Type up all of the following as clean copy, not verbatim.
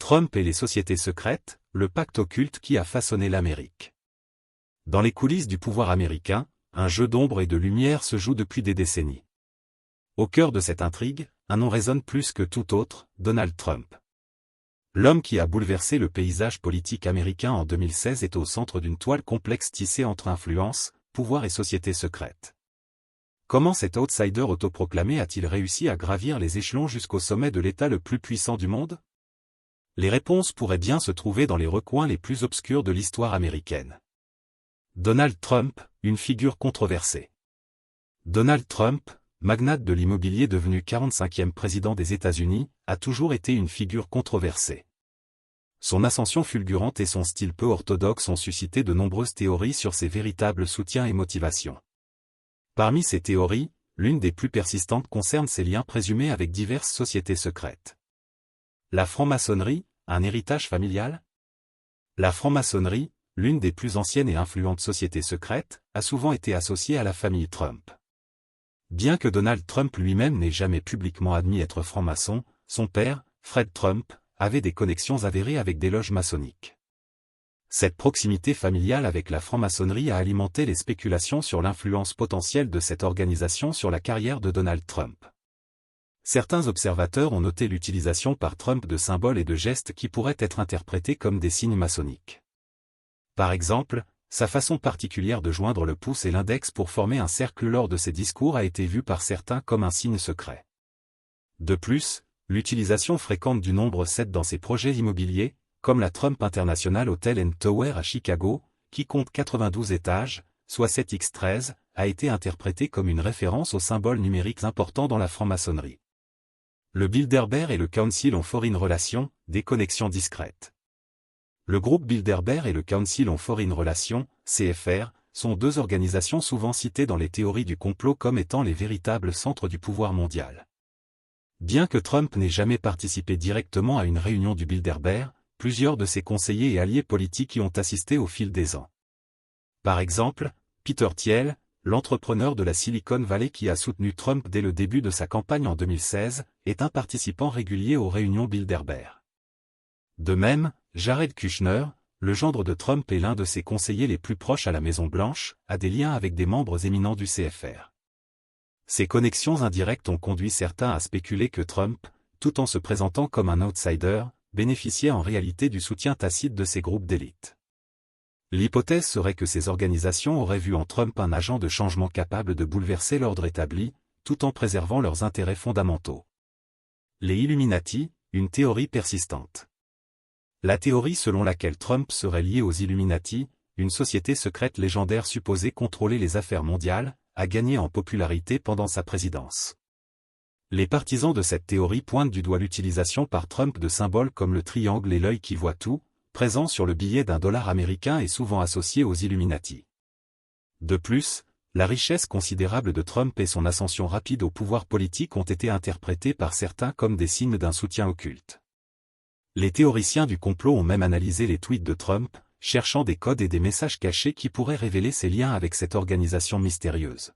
Trump et les sociétés secrètes, le pacte occulte qui a façonné l'Amérique. Dans les coulisses du pouvoir américain, un jeu d'ombre et de lumière se joue depuis des décennies. Au cœur de cette intrigue, un nom résonne plus que tout autre, Donald Trump. L'homme qui a bouleversé le paysage politique américain en 2016 est au centre d'une toile complexe tissée entre influence, pouvoir et société secrète. Comment cet outsider autoproclamé a-t-il réussi à gravir les échelons jusqu'au sommet de l'État le plus puissant du monde? Les réponses pourraient bien se trouver dans les recoins les plus obscurs de l'histoire américaine. Donald Trump, une figure controversée. Donald Trump, magnate de l'immobilier devenu 45e président des États-Unis, a toujours été une figure controversée. Son ascension fulgurante et son style peu orthodoxe ont suscité de nombreuses théories sur ses véritables soutiens et motivations. Parmi ces théories, l'une des plus persistantes concerne ses liens présumés avec diverses sociétés secrètes. La franc-maçonnerie, un héritage familial? La franc-maçonnerie, l'une des plus anciennes et influentes sociétés secrètes, a souvent été associée à la famille Trump. Bien que Donald Trump lui-même n'ait jamais publiquement admis être franc-maçon, son père, Fred Trump, avait des connexions avérées avec des loges maçonniques. Cette proximité familiale avec la franc-maçonnerie a alimenté les spéculations sur l'influence potentielle de cette organisation sur la carrière de Donald Trump. Certains observateurs ont noté l'utilisation par Trump de symboles et de gestes qui pourraient être interprétés comme des signes maçonniques. Par exemple, sa façon particulière de joindre le pouce et l'index pour former un cercle lors de ses discours a été vue par certains comme un signe secret. De plus, l'utilisation fréquente du nombre 7 dans ses projets immobiliers, comme la Trump International Hotel and Tower à Chicago, qui compte 92 étages, soit 7x13, a été interprétée comme une référence aux symboles numériques importants dans la franc-maçonnerie. Le Bilderberg et le Council on Foreign Relations, des connexions discrètes. Le groupe Bilderberg et le Council on Foreign Relations, CFR, sont deux organisations souvent citées dans les théories du complot comme étant les véritables centres du pouvoir mondial. Bien que Trump n'ait jamais participé directement à une réunion du Bilderberg, plusieurs de ses conseillers et alliés politiques y ont assisté au fil des ans. Par exemple, Peter Thiel, l'entrepreneur de la Silicon Valley qui a soutenu Trump dès le début de sa campagne en 2016, est un participant régulier aux réunions Bilderberg. De même, Jared Kushner, le gendre de Trump et l'un de ses conseillers les plus proches à la Maison-Blanche, a des liens avec des membres éminents du CFR. Ces connexions indirectes ont conduit certains à spéculer que Trump, tout en se présentant comme un outsider, bénéficiait en réalité du soutien tacite de ces groupes d'élite. L'hypothèse serait que ces organisations auraient vu en Trump un agent de changement capable de bouleverser l'ordre établi, tout en préservant leurs intérêts fondamentaux. Les Illuminati, une théorie persistante. La théorie selon laquelle Trump serait lié aux Illuminati, une société secrète légendaire supposée contrôler les affaires mondiales, a gagné en popularité pendant sa présidence. Les partisans de cette théorie pointent du doigt l'utilisation par Trump de symboles comme le triangle et l'œil qui voit tout, présent sur le billet d'$1 américain et souvent associé aux Illuminati. De plus, la richesse considérable de Trump et son ascension rapide au pouvoir politique ont été interprétés par certains comme des signes d'un soutien occulte. Les théoriciens du complot ont même analysé les tweets de Trump, cherchant des codes et des messages cachés qui pourraient révéler ses liens avec cette organisation mystérieuse.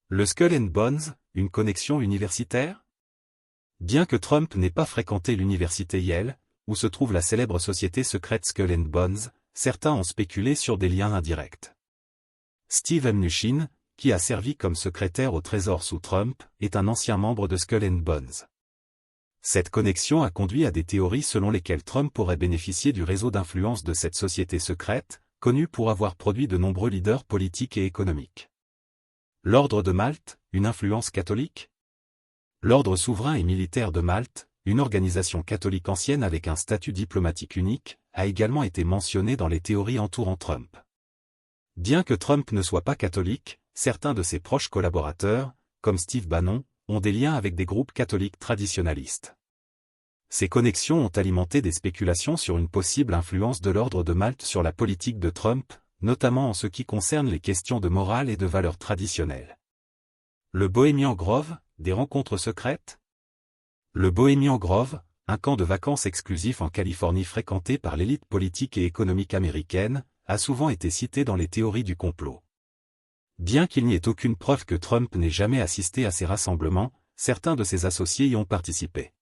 Le Skull and Bones, une connexion universitaire? Bien que Trump n'ait pas fréquenté l'université Yale, où se trouve la célèbre société secrète Skull and Bones, certains ont spéculé sur des liens indirects. Steve Mnuchin, qui a servi comme secrétaire au Trésor sous Trump, est un ancien membre de Skull and Bones. Cette connexion a conduit à des théories selon lesquelles Trump aurait bénéficié du réseau d'influence de cette société secrète, connue pour avoir produit de nombreux leaders politiques et économiques. L'Ordre de Malte, une influence catholique? L'Ordre souverain et militaire de Malte, une organisation catholique ancienne avec un statut diplomatique unique, a également été mentionné dans les théories entourant Trump. Bien que Trump ne soit pas catholique, certains de ses proches collaborateurs, comme Steve Bannon, ont des liens avec des groupes catholiques traditionalistes. Ces connexions ont alimenté des spéculations sur une possible influence de l'Ordre de Malte sur la politique de Trump, notamment en ce qui concerne les questions de morale et de valeurs traditionnelles. Le Bohemian Grove, des rencontres secrètes? Le Bohemian Grove, un camp de vacances exclusif en Californie fréquenté par l'élite politique et économique américaine, a souvent été cité dans les théories du complot. Bien qu'il n'y ait aucune preuve que Trump n'ait jamais assisté à ces rassemblements, certains de ses associés y ont participé.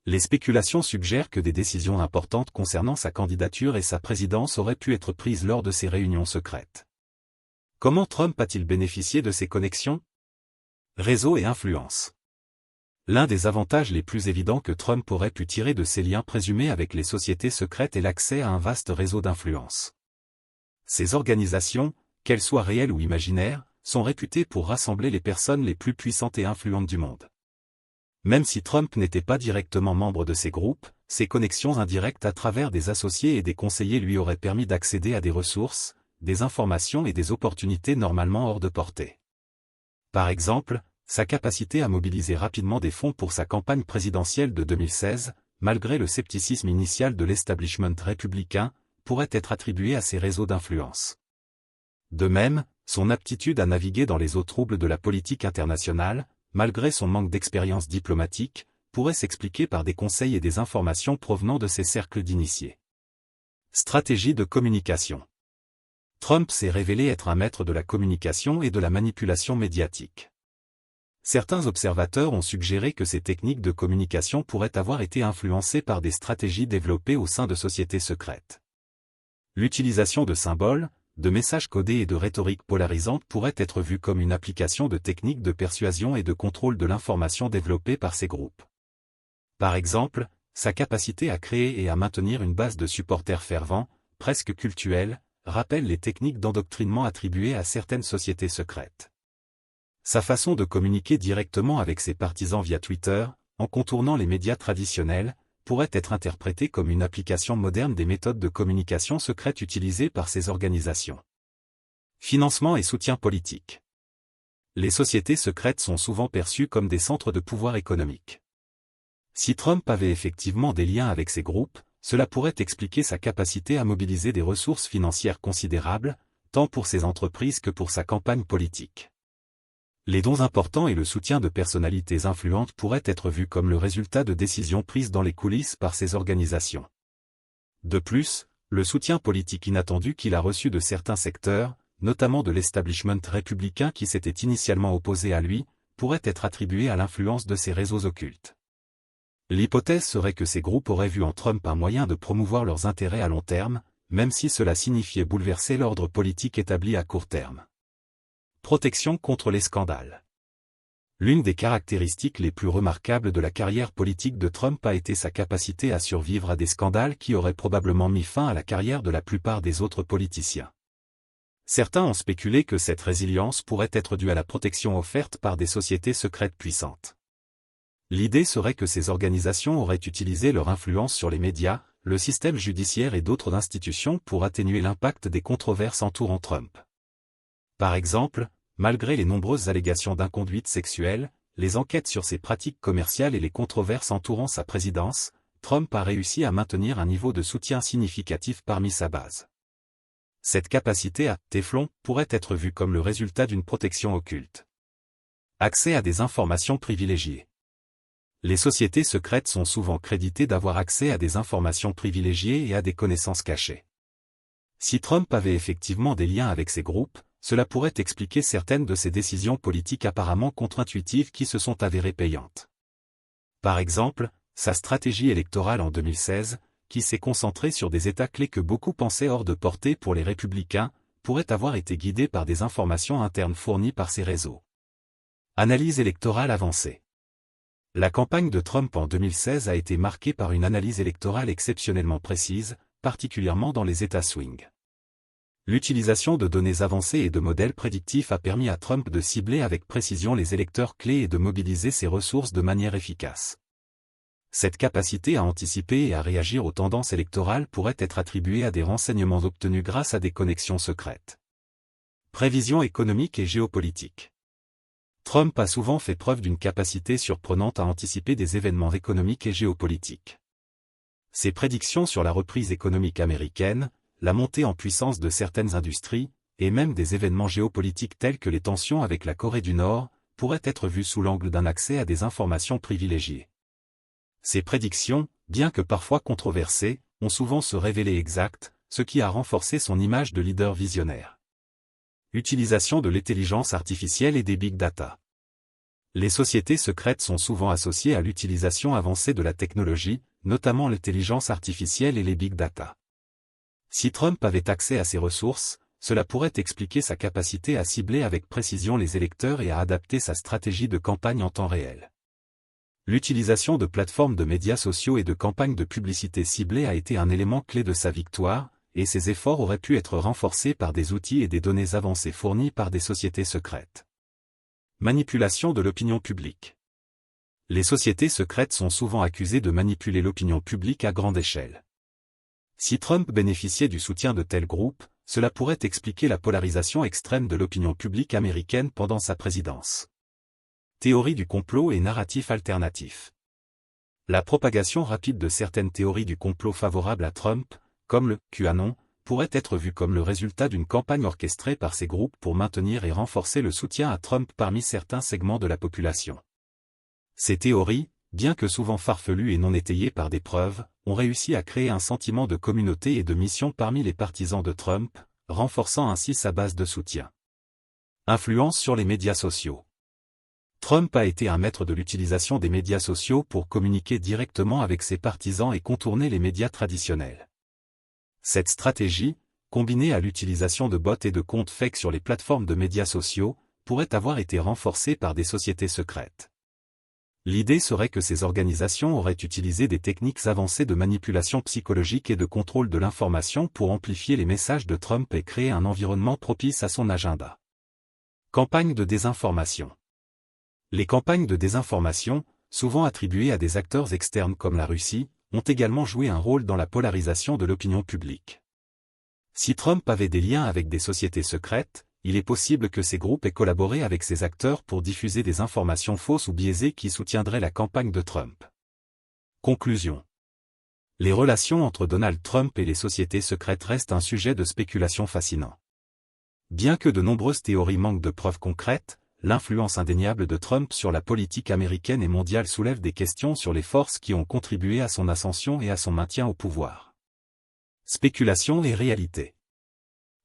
Les spéculations suggèrent que des décisions importantes concernant sa candidature et sa présidence auraient pu être prises lors de ces réunions secrètes. Comment Trump a-t-il bénéficié de ces connexions? Réseau et influence. L'un des avantages les plus évidents que Trump aurait pu tirer de ces liens présumés avec les sociétés secrètes est l'accès à un vaste réseau d'influence. Ces organisations, qu'elles soient réelles ou imaginaires, sont réputées pour rassembler les personnes les plus puissantes et influentes du monde. Même si Trump n'était pas directement membre de ces groupes, ses connexions indirectes à travers des associés et des conseillers lui auraient permis d'accéder à des ressources, des informations et des opportunités normalement hors de portée. Par exemple, sa capacité à mobiliser rapidement des fonds pour sa campagne présidentielle de 2016, malgré le scepticisme initial de l'establishment républicain, pourrait être attribuée à ses réseaux d'influence. De même, son aptitude à naviguer dans les eaux troubles de la politique internationale, malgré son manque d'expérience diplomatique, pourrait s'expliquer par des conseils et des informations provenant de ses cercles d'initiés. Stratégie de communication. Trump s'est révélé être un maître de la communication et de la manipulation médiatique. Certains observateurs ont suggéré que ces techniques de communication pourraient avoir été influencées par des stratégies développées au sein de sociétés secrètes. L'utilisation de symboles, de messages codés et de rhétorique polarisante pourrait être vue comme une application de techniques de persuasion et de contrôle de l'information développées par ces groupes. Par exemple, sa capacité à créer et à maintenir une base de supporters fervents, presque cultuels, rappelle les techniques d'endoctrinement attribuées à certaines sociétés secrètes. Sa façon de communiquer directement avec ses partisans via Twitter, en contournant les médias traditionnels, pourrait être interprétée comme une application moderne des méthodes de communication secrète utilisées par ces organisations. Financement et soutien politique. Les sociétés secrètes sont souvent perçues comme des centres de pouvoir économique. Si Trump avait effectivement des liens avec ces groupes, cela pourrait expliquer sa capacité à mobiliser des ressources financières considérables, tant pour ses entreprises que pour sa campagne politique. Les dons importants et le soutien de personnalités influentes pourraient être vus comme le résultat de décisions prises dans les coulisses par ces organisations. De plus, le soutien politique inattendu qu'il a reçu de certains secteurs, notamment de l'establishment républicain qui s'était initialement opposé à lui, pourrait être attribué à l'influence de ces réseaux occultes. L'hypothèse serait que ces groupes auraient vu en Trump un moyen de promouvoir leurs intérêts à long terme, même si cela signifiait bouleverser l'ordre politique établi à court terme. Protection contre les scandales. L'une des caractéristiques les plus remarquables de la carrière politique de Trump a été sa capacité à survivre à des scandales qui auraient probablement mis fin à la carrière de la plupart des autres politiciens. Certains ont spéculé que cette résilience pourrait être due à la protection offerte par des sociétés secrètes puissantes. L'idée serait que ces organisations auraient utilisé leur influence sur les médias, le système judiciaire et d'autres institutions pour atténuer l'impact des controverses entourant Trump. Par exemple, malgré les nombreuses allégations d'inconduite sexuelle, les enquêtes sur ses pratiques commerciales et les controverses entourant sa présidence, Trump a réussi à maintenir un niveau de soutien significatif parmi sa base. Cette capacité à « Téflon » pourrait être vue comme le résultat d'une protection occulte. Accès à des informations privilégiées. Les sociétés secrètes sont souvent créditées d'avoir accès à des informations privilégiées et à des connaissances cachées. Si Trump avait effectivement des liens avec ces groupes, cela pourrait expliquer certaines de ses décisions politiques apparemment contre-intuitives qui se sont avérées payantes. Par exemple, sa stratégie électorale en 2016, qui s'est concentrée sur des États clés que beaucoup pensaient hors de portée pour les républicains, pourrait avoir été guidée par des informations internes fournies par ces réseaux. Analyse électorale avancée. La campagne de Trump en 2016 a été marquée par une analyse électorale exceptionnellement précise, particulièrement dans les États swing. L'utilisation de données avancées et de modèles prédictifs a permis à Trump de cibler avec précision les électeurs clés et de mobiliser ses ressources de manière efficace. Cette capacité à anticiper et à réagir aux tendances électorales pourrait être attribuée à des renseignements obtenus grâce à des connexions secrètes. Prévision économique et géopolitique. Trump a souvent fait preuve d'une capacité surprenante à anticiper des événements économiques et géopolitiques. Ses prédictions sur la reprise économique américaine, la montée en puissance de certaines industries, et même des événements géopolitiques tels que les tensions avec la Corée du Nord, pourraient être vues sous l'angle d'un accès à des informations privilégiées. Ces prédictions, bien que parfois controversées, ont souvent se révélé exactes, ce qui a renforcé son image de leader visionnaire. Utilisation de l'intelligence artificielle et des big data. Les sociétés secrètes sont souvent associées à l'utilisation avancée de la technologie, notamment l'intelligence artificielle et les big data. Si Trump avait accès à ces ressources, cela pourrait expliquer sa capacité à cibler avec précision les électeurs et à adapter sa stratégie de campagne en temps réel. L'utilisation de plateformes de médias sociaux et de campagnes de publicité ciblées a été un élément clé de sa victoire, et ses efforts auraient pu être renforcés par des outils et des données avancées fournis par des sociétés secrètes. Manipulation de l'opinion publique. Les sociétés secrètes sont souvent accusées de manipuler l'opinion publique à grande échelle. Si Trump bénéficiait du soutien de tels groupes, cela pourrait expliquer la polarisation extrême de l'opinion publique américaine pendant sa présidence. Théorie du complot et narratif alternatif. La propagation rapide de certaines théories du complot favorables à Trump, comme le QAnon, pourrait être vue comme le résultat d'une campagne orchestrée par ces groupes pour maintenir et renforcer le soutien à Trump parmi certains segments de la population. Ces théories, bien que souvent farfelues et non étayées par des preuves, ont réussi à créer un sentiment de communauté et de mission parmi les partisans de Trump, renforçant ainsi sa base de soutien. Influence sur les médias sociaux. Trump a été un maître de l'utilisation des médias sociaux pour communiquer directement avec ses partisans et contourner les médias traditionnels. Cette stratégie, combinée à l'utilisation de bots et de comptes fake sur les plateformes de médias sociaux, pourrait avoir été renforcée par des sociétés secrètes. L'idée serait que ces organisations auraient utilisé des techniques avancées de manipulation psychologique et de contrôle de l'information pour amplifier les messages de Trump et créer un environnement propice à son agenda. Campagne de désinformation. Les campagnes de désinformation, souvent attribuées à des acteurs externes comme la Russie, ont également joué un rôle dans la polarisation de l'opinion publique. Si Trump avait des liens avec des sociétés secrètes, il est possible que ces groupes aient collaboré avec ces acteurs pour diffuser des informations fausses ou biaisées qui soutiendraient la campagne de Trump. Conclusion. Les relations entre Donald Trump et les sociétés secrètes restent un sujet de spéculation fascinant. Bien que de nombreuses théories manquent de preuves concrètes, l'influence indéniable de Trump sur la politique américaine et mondiale soulève des questions sur les forces qui ont contribué à son ascension et à son maintien au pouvoir. Spéculation et réalité.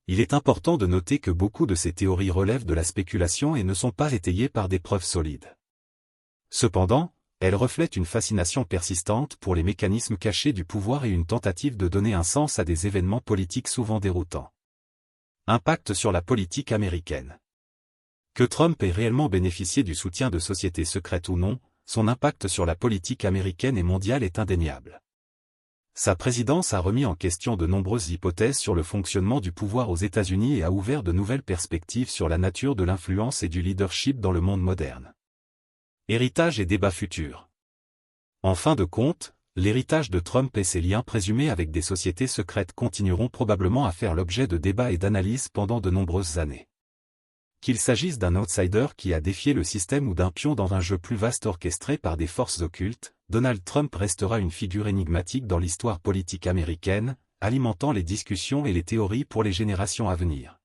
Il est important de noter que beaucoup de ces théories relèvent de la spéculation et ne sont pas étayées par des preuves solides. Cependant, elles reflètent une fascination persistante pour les mécanismes cachés du pouvoir et une tentative de donner un sens à des événements politiques souvent déroutants. Impact sur la politique américaine. Que Trump ait réellement bénéficié du soutien de sociétés secrètes ou non, son impact sur la politique américaine et mondiale est indéniable. Sa présidence a remis en question de nombreuses hypothèses sur le fonctionnement du pouvoir aux États-Unis et a ouvert de nouvelles perspectives sur la nature de l'influence et du leadership dans le monde moderne. Héritage et débats futurs. En fin de compte, l'héritage de Trump et ses liens présumés avec des sociétés secrètes continueront probablement à faire l'objet de débats et d'analyses pendant de nombreuses années. Qu'il s'agisse d'un outsider qui a défié le système ou d'un pion dans un jeu plus vaste orchestré par des forces occultes, Donald Trump restera une figure énigmatique dans l'histoire politique américaine, alimentant les discussions et les théories pour les générations à venir.